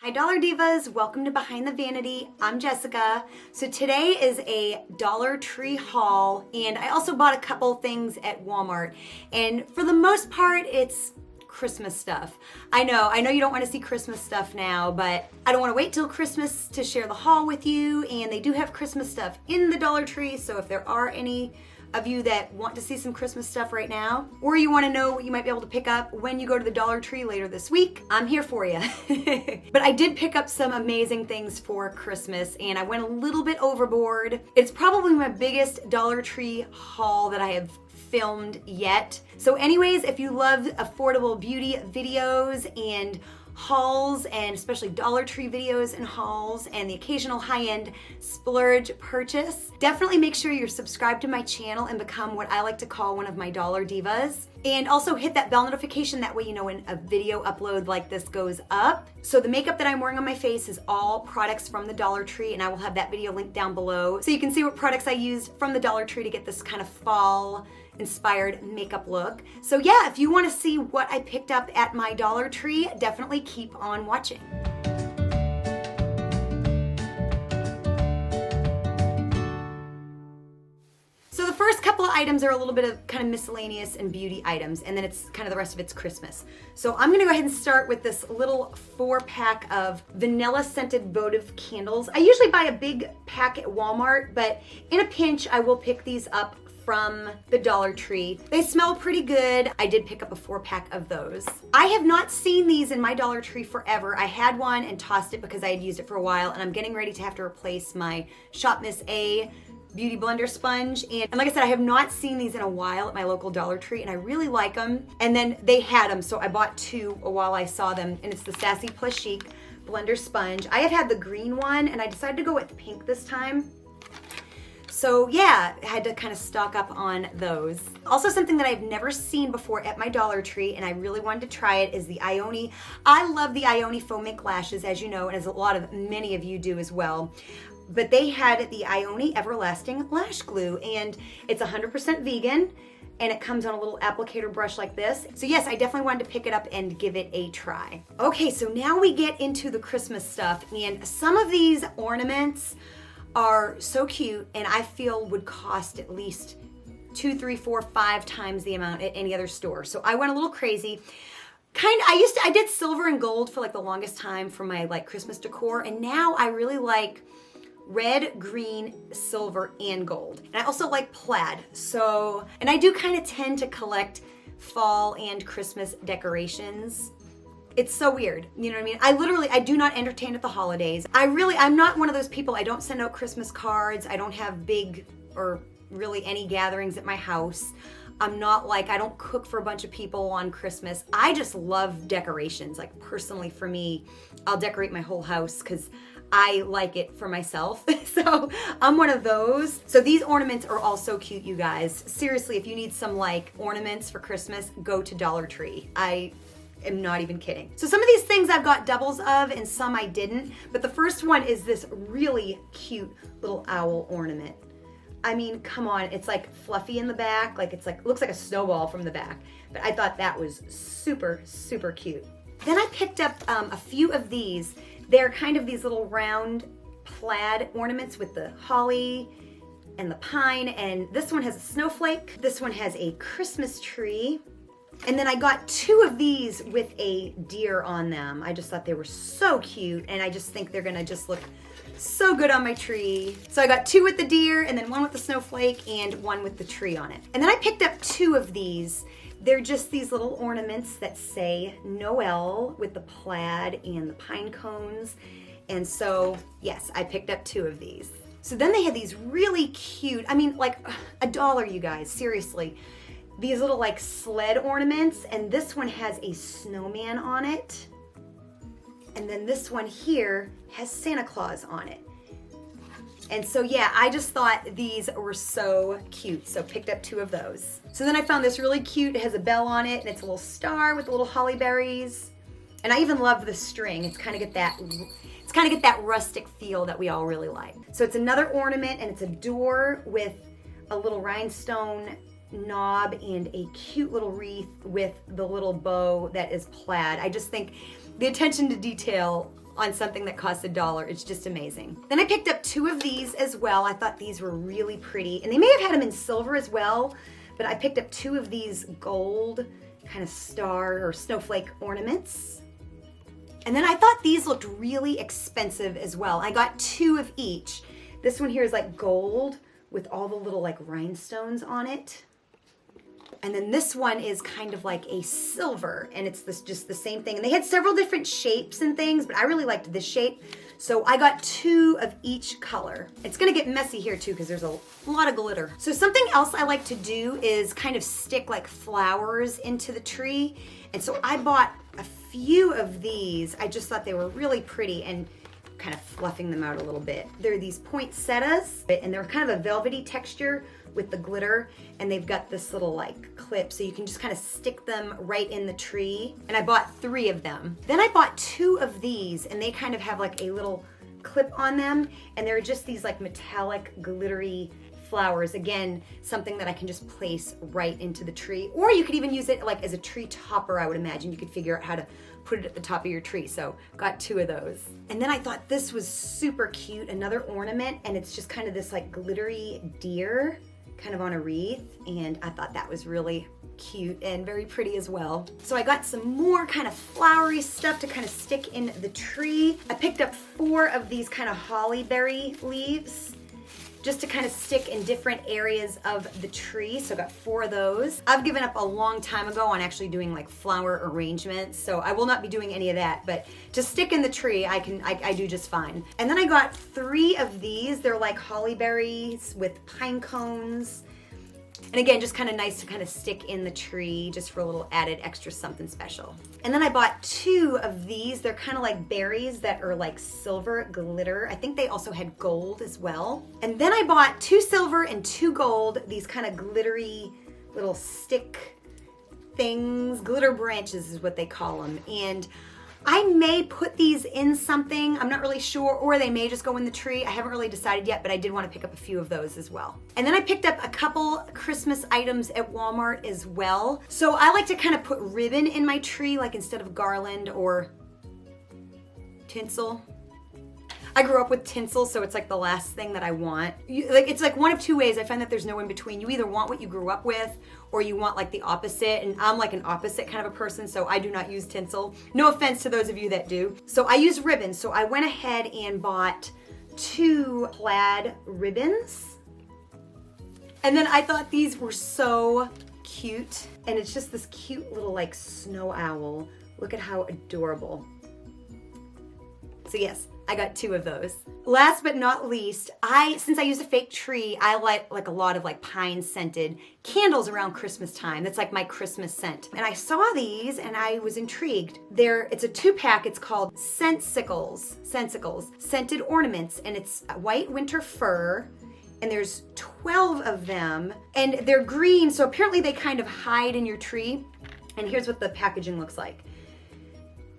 Hi Dollar Divas, welcome to Behind the Vanity. I'm Jessica. So today is a Dollar Tree haul, and I also bought a couple things at Walmart, and for the most part it's Christmas stuff. I know you don't want to see Christmas stuff now, but I don't want to wait till Christmas to share the haul with you, and they do have Christmas stuff in the Dollar Tree, so if there are any of you that want to see some Christmas stuff right now, or you want to know what you might be able to pick up when you go to the Dollar Tree later this week, I'm here for you. But I did pick up some amazing things for Christmas, and I went a little bit overboard. It's probably my biggest Dollar Tree haul that I have filmed yet. So anyways, if you love affordable beauty videos and hauls, and especially Dollar Tree videos and hauls, and the occasional high-end splurge purchase, definitely make sure you're subscribed to my channel and become what I like to call one of my Dollar Divas. And also hit that bell notification, that way you know when a video upload like this goes up. So the makeup that I'm wearing on my face is all products from the Dollar Tree, and I will have that video linked down below so you can see what products I used from the Dollar Tree to get this kind of fall inspired makeup look. So yeah, if you want to see what I picked up at my Dollar Tree, definitely keep on watching. So the first couple of items are a little bit of kind of miscellaneous and beauty items, and then it's kind of the rest of it's Christmas. So I'm gonna go ahead and start with this little 4-pack of vanilla scented Votive candles. I usually buy a big pack at Walmart, but in a pinch I will pick these up from the Dollar Tree. They smell pretty good. I did pick up a 4-pack of those. I have not seen these in my Dollar Tree forever. I had one and tossed it because I had used it for a while, and I'm getting ready to have to replace my Shop Miss A beauty blender sponge, and like I said, I have not seen these in a while at my local Dollar Tree, and I really like them. And then they had them, so I bought 2 while I saw them, and it's the Sassy Plus Chic blender sponge. I have had the green one, and I decided to go with pink this time. So yeah, I had to kind of stock up on those. Also, something that I've never seen before at my Dollar Tree, and I really wanted to try it, is the Ioni. I love the Ioni foam mink lashes, as you know, and as many of you do as well. But they had the Ioni Everlasting Lash Glue, and it's 100% vegan, and it comes on a little applicator brush like this. So yes, I definitely wanted to pick it up and give it a try. Okay, so now we get into the Christmas stuff, and some of these ornaments are so cute, and I feel would cost at least 2, 3, 4, 5 times the amount at any other store. So I went a little crazy. I did silver and gold for like the longest time for my like Christmas decor, and now I really like red, green, silver, and gold. And I also like plaid. So, and I do kind of tend to collect fall and Christmas decorations. It's so weird, you know what I mean? I do not entertain at the holidays. I'm not one of those people. I don't send out Christmas cards. I don't have big or really any gatherings at my house. I don't cook for a bunch of people on Christmas. I just love decorations. Like personally for me, I'll decorate my whole house because I like it for myself. So I'm one of those. So these ornaments are all so cute, you guys. Seriously, if you need some like ornaments for Christmas, go to Dollar Tree. I am not even kidding. So some of these things I've got doubles of and some I didn't, but the first one is this really cute little owl ornament. I mean, come on, it's like fluffy in the back, looks like a snowball from the back, but I thought that was super, super cute. Then I picked up a few of these. They're kind of these little round plaid ornaments with the holly and the pine, and this one has a snowflake, this one has a Christmas tree, and then I got 2 of these with a deer on them. I just thought they were so cute, and I just think they're gonna just look so good on my tree. So I got 2 with the deer, and then 1 with the snowflake, and 1 with the tree on it. And then I picked up 2 of these. They're just these little ornaments that say Noel with the plaid and the pine cones. And so, yes, I picked up 2 of these. So then they had these really cute, I mean, like $1, you guys, seriously. These little like sled ornaments, and this one has a snowman on it. And then this one here has Santa Claus on it. And so yeah, I just thought these were so cute, so picked up 2 of those. So then I found this really cute. It has a bell on it, and it's a little star with the little holly berries. And I even love the string. It's kind of get that rustic feel that we all really like. So it's another ornament, and it's a door with a little rhinestone knob and a cute little wreath with the little bow that is plaid. I just think the attention to detail on something that costs $1. It's just amazing. Then I picked up 2 of these as well. I thought these were really pretty, and they may have had them in silver as well, but I picked up 2 of these gold kind of star or snowflake ornaments. And then I thought these looked really expensive as well. I got 2 of each. This one here is like gold with all the little like rhinestones on it. And then this one is kind of like a silver, and it's just the same thing. And they had several different shapes and things, but I really liked this shape. So I got 2 of each color. It's gonna get messy here too because there's a lot of glitter. So something else I like to do is kind of stick like flowers into the tree. And so I bought a few of these. I just thought they were really pretty and kind of fluffing them out a little bit. They're these poinsettias, and they're kind of a velvety texture with the glitter, and they've got this little like clip so you can just kind of stick them right in the tree. And I bought 3 of them. Then I bought 2 of these, and they kind of have like a little clip on them, and they're just these like metallic glittery flowers. Again, something that I can just place right into the tree, or you could even use it like as a tree topper. I would imagine you could figure out how to put it at the top of your tree. So got 2 of those. And then I thought this was super cute, another ornament, and it's just kind of this like glittery deer kind of on a wreath, and I thought that was really cute and very pretty as well. So I got some more kind of flowery stuff to kind of stick in the tree. I picked up 4 of these kind of holly berry leaves just to kind of stick in different areas of the tree. So I got 4 of those. I've given up a long time ago on actually doing like flower arrangements, so I will not be doing any of that, but to stick in the tree, I do just fine. And then I got 3 of these. They're like holly berries with pine cones. And again, just kind of nice to kind of stick in the tree just for a little added extra something special. And then I bought 2 of these. They're kind of like berries that are like silver glitter. I think they also had gold as well. And then I bought 2 silver and 2 gold, these kind of glittery little stick things. Glitter branches is what they call them. And I may put these in something, I'm not really sure, or they may just go in the tree. I haven't really decided yet, but I did want to pick up a few of those as well. And then I picked up a couple Christmas items at Walmart as well. So I like to kind of put ribbon in my tree, like instead of garland or tinsel. I grew up with tinsel, so it's like the last thing that I want. It's like one of 2 ways. I find that there's no in between. You either want what you grew up with, or you want like the opposite, and I'm like an opposite kind of a person, so I do not use tinsel. No offense to those of you that do. So I use ribbon, so I went ahead and bought 2 plaid ribbons. And then I thought these were so cute, and it's just this cute little like snow owl. Look at how adorable. So yes, I got 2 of those. Last but not least, since I use a fake tree, I like a lot of like pine scented candles around Christmas time. That's like my Christmas scent. And I saw these and I was intrigued. It's a 2-pack. It's called Sensicles, Scented Ornaments, and it's white winter fir. And there's 12 of them, and they're green, so apparently they kind of hide in your tree. And here's what the packaging looks like.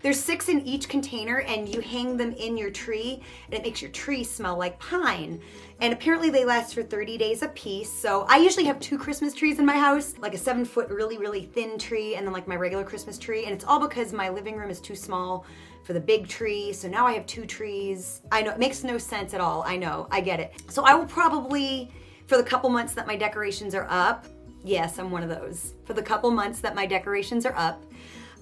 There's 6 in each container, and you hang them in your tree, and it makes your tree smell like pine. And apparently they last for 30 days a piece. So I usually have 2 Christmas trees in my house, like a 7-foot really, really thin tree, and then like my regular Christmas tree. And it's all because my living room is too small for the big tree. So now I have 2 trees. I know, it makes no sense at all. I know, I get it. So I will probably, for the couple months that my decorations are up, yes, I'm one of those. For the couple months that my decorations are up,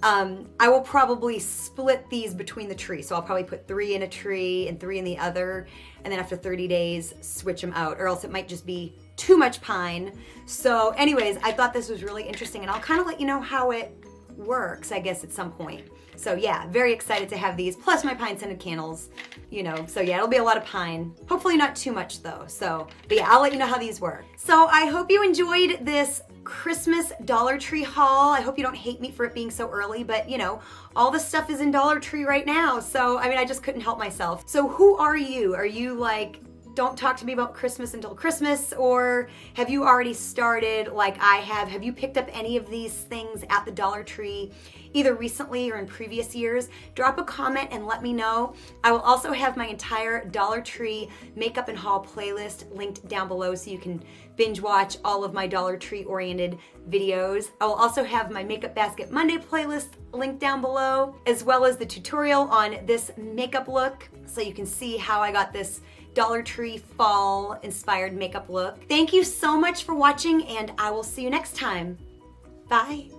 I will probably split these between the trees. So I'll probably put 3 in a tree and 3 in the other, and then after 30 days, switch them out, or else it might just be too much pine. So anyways, I thought this was really interesting, and I'll kind of let you know how it works, I guess, at some point. So yeah, very excited to have these, plus my pine scented candles, you know, so yeah, it'll be a lot of pine. Hopefully not too much though. So, but yeah, I'll let you know how these work. So I hope you enjoyed this Christmas Dollar Tree haul. I hope you don't hate me for it being so early, but you know, all the stuff is in Dollar Tree right now. So, I mean, I just couldn't help myself. So who are you? Are you like don't talk to me about Christmas until Christmas, or have you already started like I have? Have you picked up any of these things at the Dollar Tree, either recently or in previous years? Drop a comment and let me know. I will also have my entire Dollar Tree makeup and haul playlist linked down below so you can binge watch all of my Dollar Tree oriented videos. I will also have my Makeup Basket Monday playlist linked down below, as well as the tutorial on this makeup look so you can see how I got this Dollar Tree fall inspired makeup look. Thank you so much for watching, and I will see you next time. Bye.